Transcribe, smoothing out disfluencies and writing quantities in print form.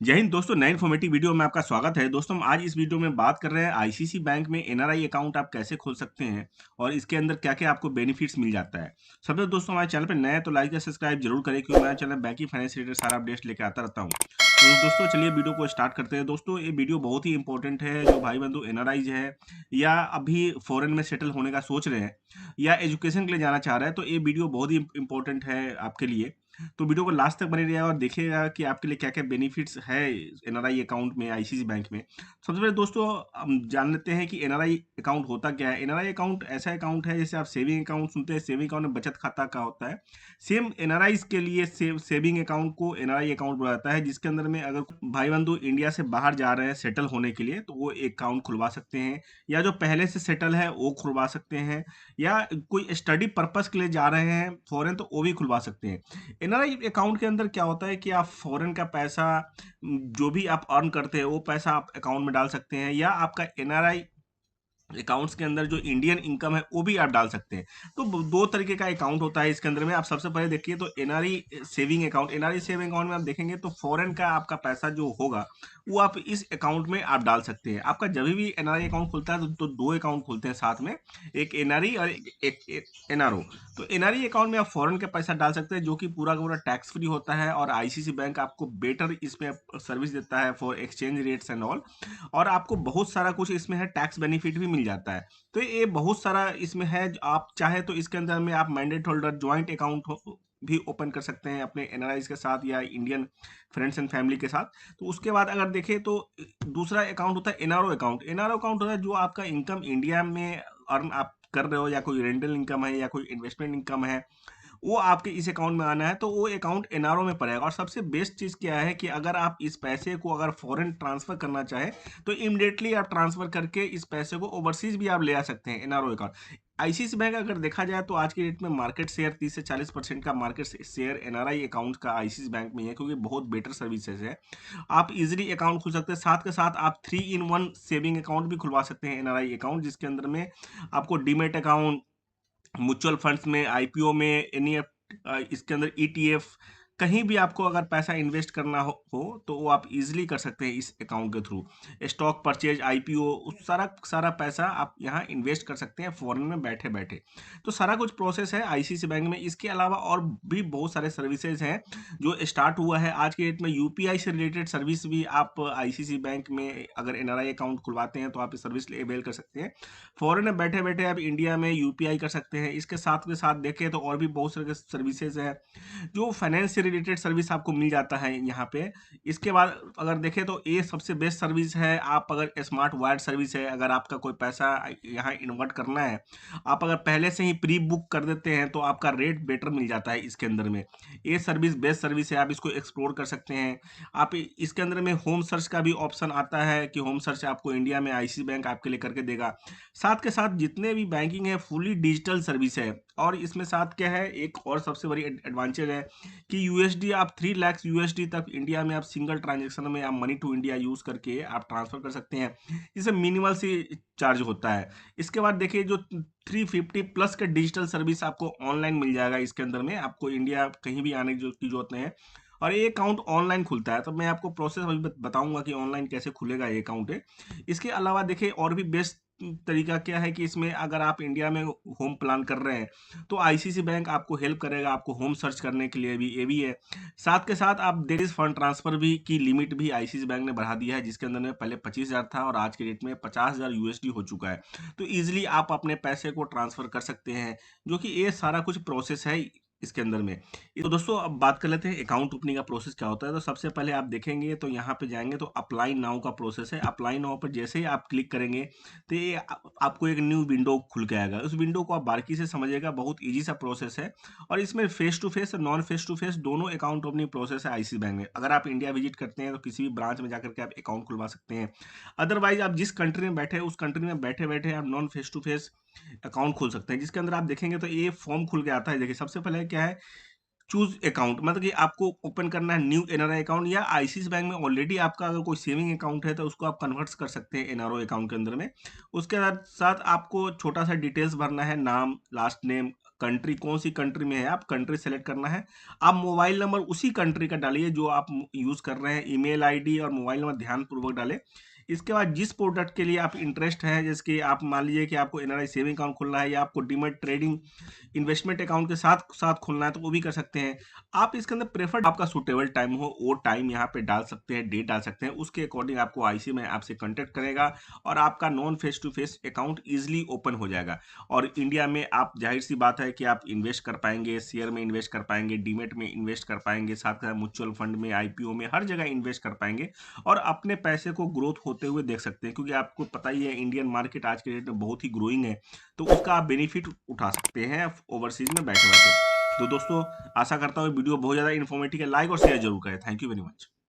जय हिंद दोस्तों, नए इन्फॉर्मेटिव वीडियो में आपका स्वागत है। दोस्तों, हम आज इस वीडियो में बात कर रहे हैं आईसीसी बैंक में एनआरआई अकाउंट आप कैसे खोल सकते हैं और इसके अंदर क्या-क्या आपको बेनिफिट्स मिल जाता है। सबसे पहले दोस्तों, हमारे चैनल पे नए हैं तो लाइक या सब्सक्राइब जरूर करें क्योंकि हमारे चैनल बैंकिंग फाइनेंस से रिलेटेड सारा अपडेट्स लेके आता रहता हूँ। तो दोस्तों, चलिए वीडियो को स्टार्ट करते हैं। दोस्तों, ये वीडियो बहुत ही इंपॉर्टेंट है। जो भाई बंधु एनआरआईज है या अभी फॉरेन में सेटल होने का सोच रहे हैं या एजुकेशन के लिए जाना चाह रहे हैं, तो ये वीडियो बहुत ही इंपॉर्टेंट है आपके लिए। तो वीडियो को लास्ट तक बने रहिएगा और देखिएगा कि आपके लिए क्या-क्या बेनिफिट्स है एनआरआई अकाउंट में आईसीसी बैंक में। सबसे पहले दोस्तों, हम जान लेते हैं कि एनआरआई अकाउंट होता क्या है। एनआरआई अकाउंट ऐसा अकाउंट है जैसे आप सेविंग अकाउंट सुनते हैं, सेविंग अकाउंट में बचत खाता का होता है। सेम एनआरआईज़ के लिए सेविंग अकाउंट को एनआरआई अकाउंट बोला जाता है, जिसके अंदर में अगर भाई बंधु इंडिया से बाहर जा रहे हैं सेटल होने के लिए, तो वो एक अकाउंट खुलवा सकते हैं या जो पहले से सेटल है वो खुलवा सकते हैं या कोई स्टडी पर्पज़ के लिए जा रहे हैं फॉरेन तो वो भी खुलवा सकते हैं। एनआरआई अकाउंट के अंदर क्या होता है कि आप फॉरेन का पैसा जो भी आप अर्न करते हैं वो पैसा आप अकाउंट में डाल सकते हैं या आपका एनआरआई अकाउंट्स के अंदर जो इंडियन इनकम है वो भी आप डाल सकते हैं। तो दो तरीके का अकाउंट होता है इसके अंदर में। आप सबसे पहले देखिए तो NRE saving account, NRE saving account में आप देखेंगे तो फॉरेन का आपका पैसा जो होगा वो आप इस अकाउंट में आप डाल सकते हैं। आपका जब भी एनआरई अकाउंट खुलता है तो दो अकाउंट खुलते हैं साथ में, एक एनआरई और एक एनआरओ। तो एनआरई अकाउंट में आप फॉरेन का पैसा डाल सकते हैं जो कि पूरा का पूरा टैक्स फ्री होता है और आईसीसी बैंक आपको बेटर इसमें सर्विस देता है for exchange rates and all. और आपको बहुत सारा कुछ इसमें है, टैक्स बेनिफिट भी मिल जाता है। तो ये बहुत सारा इसमें है। आप चाहे तो इसके अंदर में आप मैंडेट होल्डर ज्वाइंट अकाउंट भी ओपन कर सकते हैं अपने एनआरआईज के साथ या इंडियन फ्रेंड्स एंड फैमिली के साथ। तो उसके बाद अगर देखें तो दूसरा अकाउंट होता है एनआरओ अकाउंट। एनआरओ अकाउंट होता है जो आपका इनकम इंडिया में अर्न आप कर रहे हो या कोई रेंटल इनकम है या कोई इन्वेस्टमेंट इनकम है, वो आपके इस अकाउंट में आना है तो वो अकाउंट एनआरओ में पड़ेगा। और सबसे बेस्ट चीज़ क्या है कि अगर आप इस पैसे को अगर फॉरेन ट्रांसफ़र करना चाहें तो इमीडिएटली आप ट्रांसफ़र करके इस पैसे को ओवरसीज़ भी आप ले आ सकते हैं एनआरओ अकाउंट। आईसीआईसी बैंक अगर देखा जाए तो आज की डेट में मार्केट शेयर 30 से 40% का मार्केट शेयर एनआरआई अकाउंट का आईसीआईसी बैंक में है क्योंकि बहुत बेटर सर्विसेज है। आप इजीली अकाउंट खुल सकते हैं। साथ के साथ आप 3 इन 1 सेविंग अकाउंट भी खुलवा सकते हैं एनआरआई अकाउंट, जिसके अंदर में आपको डीमैट अकाउंट, म्यूचुअल फंड्स में, आईपीओ में, इसके अंदर ईटीएफ, कहीं भी आपको अगर पैसा इन्वेस्ट करना हो तो वो आप इजीली कर सकते हैं इस अकाउंट के थ्रू। स्टॉक परचेज, आईपीओ, उस सारा सारा पैसा आप यहाँ इन्वेस्ट कर सकते हैं फॉरेन में बैठे बैठे। तो सारा कुछ प्रोसेस है आईसीआईसी बैंक में। इसके अलावा और भी बहुत सारे सर्विसेज हैं जो स्टार्ट हुआ है आज के डेट में। यूपीआई से रिलेटेड सर्विस भी आप आईसीआईसी बैंक में अगर एनआरआई अकाउंट खुलवाते हैं तो आप इस सर्विस अवेल कर सकते हैं। फॉरेन में बैठे बैठे आप इंडिया में यूपीआई कर सकते हैं। इसके साथ के साथ देखें तो और भी बहुत सारे सर्विसेज हैं जो फाइनेंस से रिलेटेड सर्विस आपको मिल जाता है यहाँ पे। इसके बाद अगर देखें तो ये सबसे बेस्ट सर्विस है। आप अगर स्मार्ट वायर सर्विस है, अगर आपका कोई पैसा यहाँ इन्वर्ट करना है, आप अगर पहले से ही प्री बुक कर देते हैं तो आपका रेट बेटर मिल जाता है इसके अंदर में। ये सर्विस बेस्ट सर्विस है, आप इसको एक्सप्लोर कर सकते हैं। आप इसके अंदर में होम सर्च का भी ऑप्शन आता है कि होम सर्च आपको इंडिया में आईसीआईसी बैंक आपके लिए करके देगा। साथ के साथ जितने भी बैंकिंग है फुली डिजिटल सर्विस है। और इसमें साथ क्या है, एक और सबसे बड़ी एडवांटेज है कि यूएसडी आप 3 लाख यूएसडी तक इंडिया में आप सिंगल ट्रांजेक्शन में आप मनी टू इंडिया यूज करके आप ट्रांसफर कर सकते हैं। इसे मिनिमल सी चार्ज होता है। इसके बाद देखिए जो 350 प्लस का डिजिटल सर्विस आपको ऑनलाइन मिल जाएगा इसके अंदर में। आपको इंडिया कहीं भी आने की जरूरत नहीं है और ये अकाउंट ऑनलाइन खुलता है। तो मैं आपको प्रोसेस अभी बताऊंगा कि ऑनलाइन कैसे खुलेगा ये अकाउंट है। इसके अलावा देखिए और भी बेस्ट तरीका क्या है कि इसमें अगर आप इंडिया में होम प्लान कर रहे हैं तो आईसीआईसी बैंक आपको हेल्प करेगा, आपको होम सर्च करने के लिए भी ये भी है। साथ के साथ आप देर इज फंड ट्रांसफर भी की लिमिट भी आईसीआईसी बैंक ने बढ़ा दिया है, जिसके अंदर में पहले 25,000 था और आज के डेट में 50,000 यूएसडी हो चुका है। तो इजीली आप अपने पैसे को ट्रांसफर कर सकते हैं, जो कि ये सारा कुछ प्रोसेस है इसके अंदर में। तो दोस्तों अब बात कर लेते हैं अकाउंट ओपनिंग का प्रोसेस क्या होता है। तो सबसे पहले आप देखेंगे तो यहाँ पे जाएंगे तो अप्लाई नाउ का प्रोसेस है। अप्लाई नाउ पर जैसे ही आप क्लिक करेंगे तो ये आपको एक न्यू विंडो खुल के आएगा। उस विंडो को आप बारीकी से समझिएगा, बहुत ईजी सा प्रोसेस है। और इसमें फेस टू फेस और नॉन फेस टू फेस दोनों अकाउंट ओपनिंग प्रोसेस है आईसीआईसी बैंक में। अगर आप इंडिया विजिट करते हैं तो किसी भी ब्रांच में जाकर के आप अकाउंट खुलवा सकते हैं। अदरवाइज आप जिस कंट्री में बैठे हैं उस कंट्री में बैठे बैठे आप non face to face account खोल सकते हैं, जिसके अंदर आप देखेंगे तो ये फॉर्म खुल के आता है। देखिए सबसे पहले क्या है, चूज अकाउंट, मतलब कि आपको ओपन करना है न्यू एनआरआई अकाउंट या आईसीआईसी बैंक में ऑलरेडी आपका अगर कोई सेविंग अकाउंट है तो उसको आप कन्वर्ट कर सकते हैं एनआरओ अकाउंट के अंदर में। उसके साथ साथ आपको छोटा सा डिटेल्स भरना है, नाम, लास्ट नेम, कंट्री कौन सी कंट्री में है, आप कंट्री सेलेक्ट करना है। आप मोबाइल नंबर उसी कंट्री का डालिए जो आप यूज़ कर रहे हैं, ईमेल आईडी और मोबाइल नंबर ध्यानपूर्वक डालें। इसके बाद जिस प्रोडक्ट के लिए आप इंटरेस्ट हैं, जैसे कि आप मान लीजिए कि आपको एनआरआई सेविंग अकाउंट खोलना है या आपको डीमैट ट्रेडिंग इन्वेस्टमेंट अकाउंट के साथ साथ खोलना है, तो वो भी कर सकते हैं। आप इसके अंदर प्रेफर्ड आपका सूटेबल टाइम हो, वो टाइम यहाँ पे डाल सकते हैं, डेट डाल सकते हैं। उसके अकॉर्डिंग आपको आईसी में आपसे कॉन्टैक्ट करेगा और आपका non face to face account easily open हो जाएगा। और इंडिया में आप ज़ाहिर-सी बात है कि आप इन्वेस्ट कर पाएँगे, शेयर में इन्वेस्ट कर पाएँगे, डीमैट में इन्वेस्ट कर पाएँगे, साथ-साथ म्यूचुअल फंड में, आईपीओ में, हर जगह इन्वेस्ट कर पाएँगे और अपने पैसे को ग्रोथ होते हुए देख सकते हैं। क्योंकि आपको पता ही है इंडियन मार्केट आज के डेट में बहुत ही ग्रोइंग है, तो उसका आप बेनिफिट उठा सकते हैं ओवरसीज़ में बैठे-बैठे। तो दोस्तों, आशा करता हूँ वीडियो बहुत ज़्यादा इन्फॉर्मेटिव है, लाइक और शेयर ज़रूर करें। Thank you very much.